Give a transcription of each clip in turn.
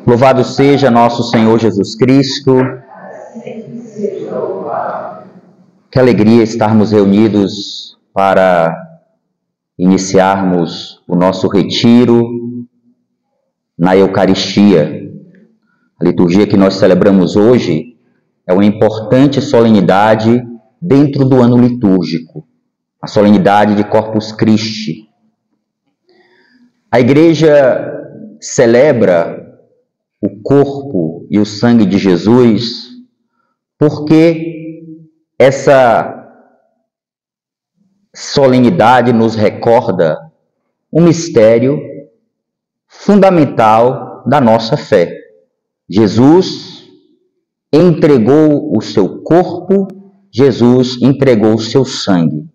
Louvado seja nosso Senhor Jesus Cristo. Que alegria estarmos reunidos para iniciarmos o nosso retiro na Eucaristia. A liturgia que nós celebramos hoje é uma importante solenidade dentro do ano litúrgico, a solenidade de Corpus Christi. A Igreja celebra o corpo e o sangue de Jesus porque essa solenidade nos recorda um mistério fundamental da nossa fé. Jesus entregou o seu corpo, Jesus entregou o seu sangue.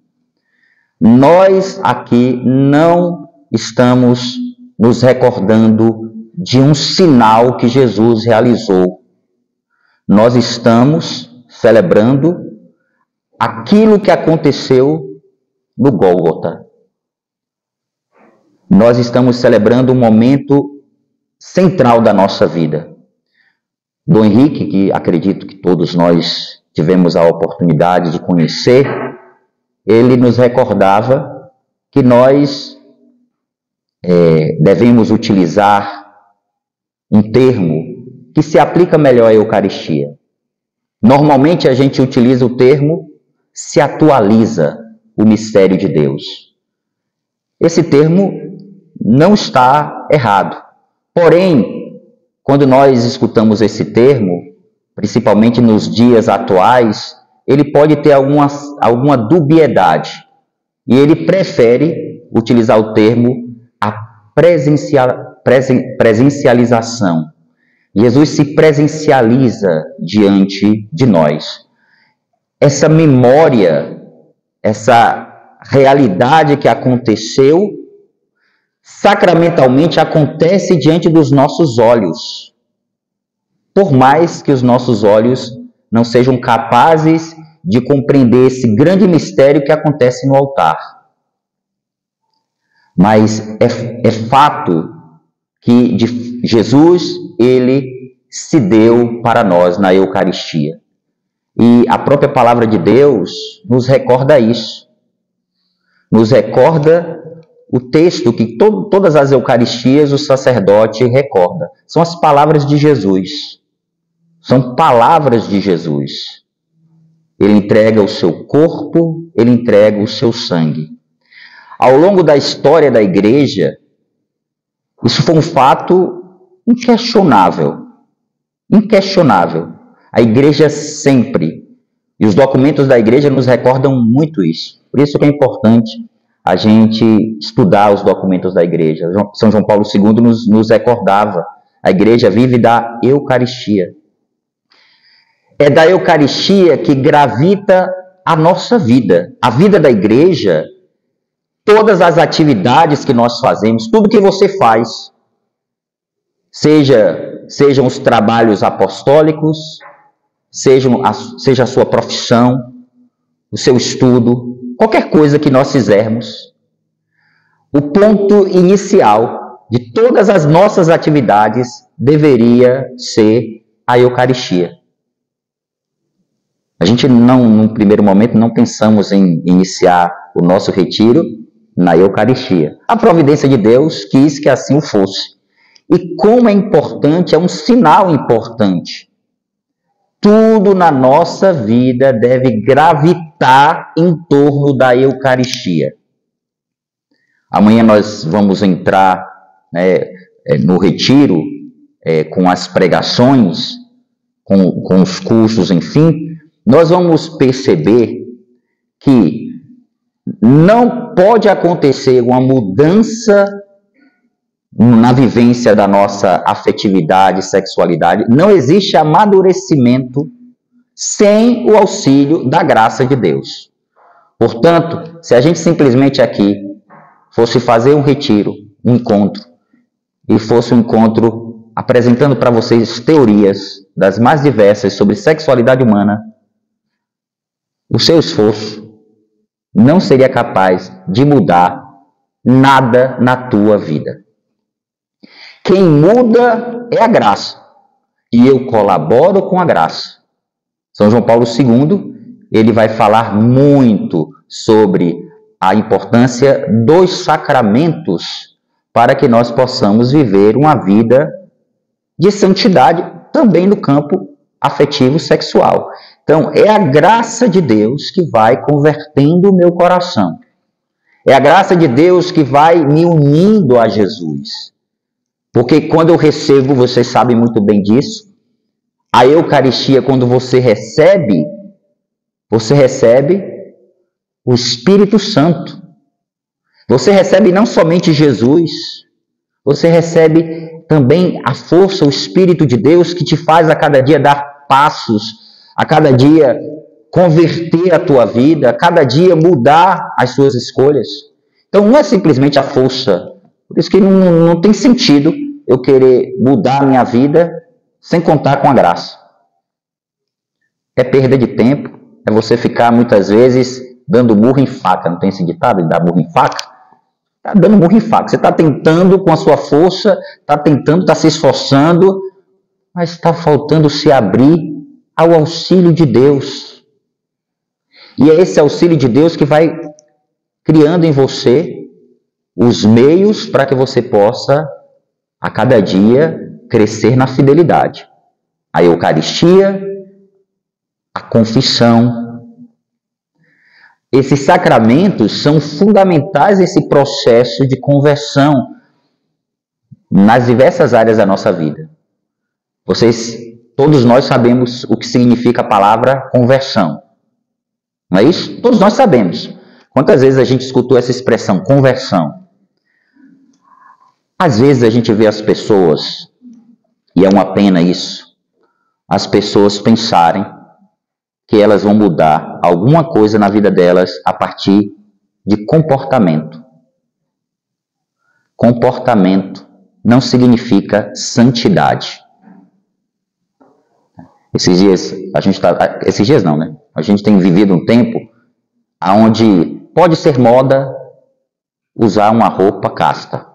Nós aqui não estamos nos recordando de um sinal que Jesus realizou. Nós estamos celebrando aquilo que aconteceu no Gólgota. Nós estamos celebrando um momento central da nossa vida. Dom Henrique, que acredito que todos nós tivemos a oportunidade de conhecer, ele nos recordava que nós devemos utilizar um termo que se aplica melhor à Eucaristia. Normalmente a gente utiliza o termo se atualiza o mistério de Deus. Esse termo não está errado. Porém, quando nós escutamos esse termo, principalmente nos dias atuais, ele pode ter alguma dubiedade. E ele prefere utilizar o termo a presencialização. Jesus se presencializa diante de nós. Essa memória, essa realidade que aconteceu, sacramentalmente acontece diante dos nossos olhos. Por mais que os nossos olhos não sejam capazes de compreender esse grande mistério que acontece no altar. Mas é fato que Jesus, ele se deu para nós na Eucaristia. E a própria palavra de Deus nos recorda isso. Nos recorda o texto que todas as Eucaristias o sacerdote recorda. São as palavras de Jesus. São palavras de Jesus. Ele entrega o seu corpo, ele entrega o seu sangue. Ao longo da história da Igreja, isso foi um fato inquestionável. Inquestionável. A Igreja sempre, e os documentos da Igreja nos recordam muito isso. Por isso que é importante a gente estudar os documentos da Igreja. São João Paulo II nos recordava. A Igreja vive da Eucaristia. É da Eucaristia que gravita a nossa vida. A vida da Igreja, todas as atividades que nós fazemos, tudo que você faz, sejam os trabalhos apostólicos, seja a sua profissão, o seu estudo, qualquer coisa que nós fizermos, o ponto inicial de todas as nossas atividades deveria ser a Eucaristia. A gente num primeiro momento, não pensamos em iniciar o nosso retiro na Eucaristia. A providência de Deus quis que assim o fosse. E como é importante, é um sinal importante. Tudo na nossa vida deve gravitar em torno da Eucaristia. Amanhã nós vamos entrar no retiro com as pregações, com os cursos, enfim. Nós vamos perceber que não pode acontecer uma mudança na vivência da nossa afetividade e sexualidade. Não existe amadurecimento sem o auxílio da graça de Deus. Portanto, se a gente simplesmente aqui fosse fazer um retiro, um encontro, e fosse um encontro apresentando para vocês teorias das mais diversas sobre sexualidade humana, o seu esforço não seria capaz de mudar nada na tua vida. Quem muda é a graça. E eu colaboro com a graça. São João Paulo II, ele vai falar muito sobre a importância dos sacramentos para que nós possamos viver uma vida de santidade também no campo afetivo sexual. Então, é a graça de Deus que vai convertendo o meu coração. É a graça de Deus que vai me unindo a Jesus. Porque quando eu recebo, vocês sabem muito bem disso, a Eucaristia, quando você recebe o Espírito Santo. Você recebe não somente Jesus, você recebe também a força, o Espírito de Deus que te faz a cada dia dar passos, a cada dia converter a tua vida, a cada dia mudar as suas escolhas. Então não é simplesmente a força. Por isso que não tem sentido eu querer mudar a minha vida sem contar com a graça. É perda de tempo, é você ficar muitas vezes dando murro em faca. Não tem esse ditado de dar murro em faca? Está dando murro em faca. Você está tentando com a sua força, está se esforçando, mas está faltando se abrir ao auxílio de Deus. E é esse auxílio de Deus que vai criando em você os meios para que você possa, a cada dia, crescer na fidelidade. A Eucaristia, a confissão. Esses sacramentos são fundamentais nesse processo de conversão nas diversas áreas da nossa vida. Todos nós sabemos o que significa a palavra conversão. Não é isso? Todos nós sabemos. Quantas vezes a gente escutou essa expressão, conversão? Às vezes a gente vê as pessoas, e é uma pena isso, as pessoas pensarem que elas vão mudar alguma coisa na vida delas a partir de comportamento. Comportamento não significa santidade. Esses dias não, né? A gente tem vivido um tempo onde pode ser moda usar uma roupa casta.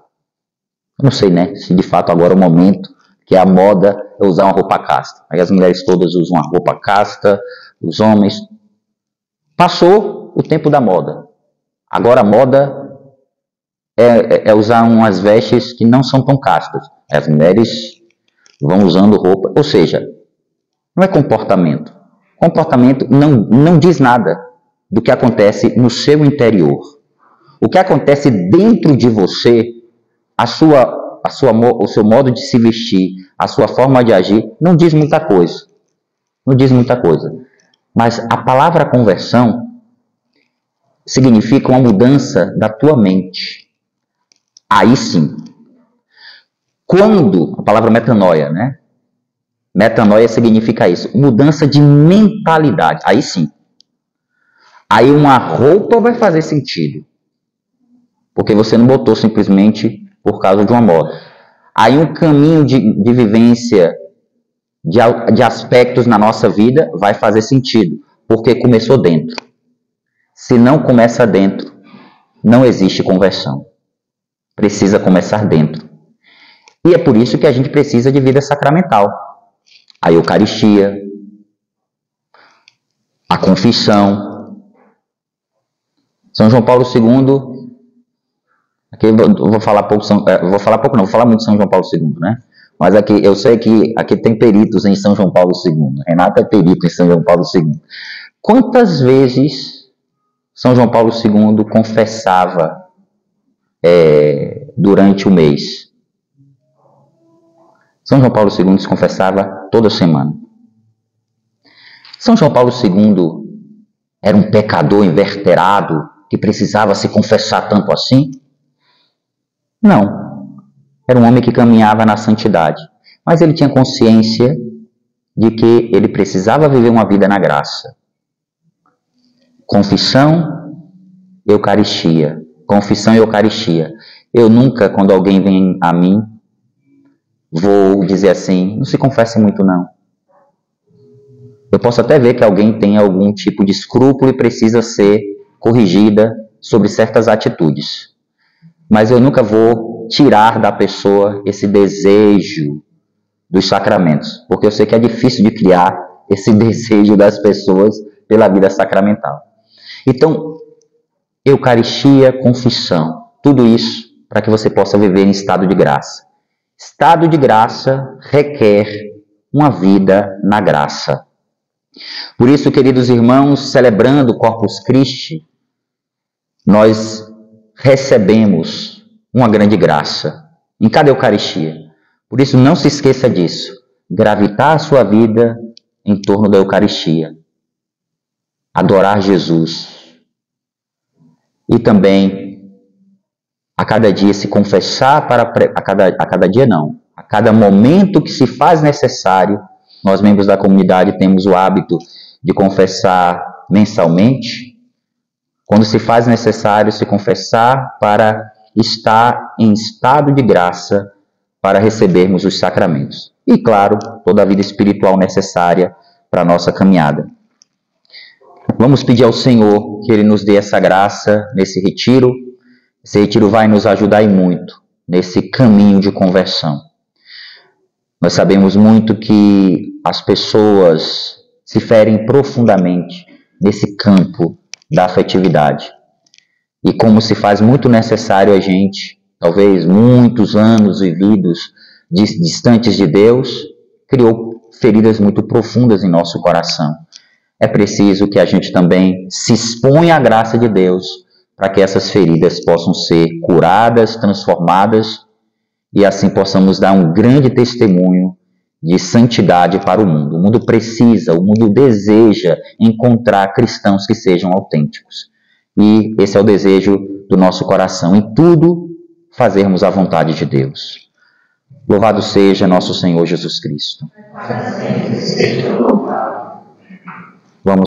Eu não sei, né? Se de fato agora é o momento que a moda é usar uma roupa casta. Aí as mulheres todas usam uma roupa casta, os homens. Passou o tempo da moda. Agora a moda é usar umas vestes que não são tão castas. As mulheres vão usando roupa. Ou seja, não é comportamento. Comportamento não diz nada do que acontece no seu interior. O que acontece dentro de você, o seu modo de se vestir, a sua forma de agir, não diz muita coisa. Não diz muita coisa. Mas a palavra conversão significa uma mudança da tua mente. Aí sim. Quando, a palavra metanoia, né? Metanoia significa isso, mudança de mentalidade. Aí sim. Aí uma roupa vai fazer sentido. Porque você não botou simplesmente por causa de uma moda. Aí um caminho de vivência, de aspectos na nossa vida vai fazer sentido. Porque começou dentro. Se não começa dentro, não existe conversão. Precisa começar dentro. E é por isso que a gente precisa de vida sacramental. A Eucaristia, a confissão. São João Paulo II, aqui eu vou falar muito de São João Paulo II, né? Mas aqui, eu sei que aqui tem peritos em São João Paulo II. Renata é perito em São João Paulo II. Quantas vezes São João Paulo II confessava durante o mês? São João Paulo II se confessava toda semana. São João Paulo II era um pecador inveterado que precisava se confessar tanto assim? Não. Era um homem que caminhava na santidade. Mas ele tinha consciência de que ele precisava viver uma vida na graça. Confissão, Eucaristia. Confissão e Eucaristia. Eu nunca, quando alguém vem a mim, vou dizer assim, não se confesse muito não. Eu posso até ver que alguém tem algum tipo de escrúpulo e precisa ser corrigida sobre certas atitudes. Mas eu nunca vou tirar da pessoa esse desejo dos sacramentos, porque eu sei que é difícil de criar esse desejo das pessoas pela vida sacramental. Então, Eucaristia, confissão, tudo isso para que você possa viver em estado de graça. Estado de graça requer uma vida na graça. Por isso, queridos irmãos, celebrando o Corpus Christi, nós recebemos uma grande graça em cada Eucaristia. Por isso, não se esqueça disso. Gravitar a sua vida em torno da Eucaristia. Adorar Jesus. E também, a cada dia se confessar a cada momento que se faz necessário. Nós, membros da comunidade, temos o hábito de confessar mensalmente. Quando se faz necessário se confessar para estar em estado de graça para recebermos os sacramentos. E, claro, toda a vida espiritual necessária para a nossa caminhada. Vamos pedir ao Senhor que Ele nos dê essa graça nesse retiro. Esse retiro vai nos ajudar e muito nesse caminho de conversão. Nós sabemos muito que as pessoas se ferem profundamente nesse campo da afetividade. E como se faz muito necessário a gente, talvez muitos anos vividos distantes de Deus, criou feridas muito profundas em nosso coração. É preciso que a gente também se exponha à graça de Deus para que essas feridas possam ser curadas, transformadas e assim possamos dar um grande testemunho de santidade para o mundo. O mundo precisa, o mundo deseja encontrar cristãos que sejam autênticos. E esse é o desejo do nosso coração, em tudo fazermos a vontade de Deus. Louvado seja nosso Senhor Jesus Cristo. Vamos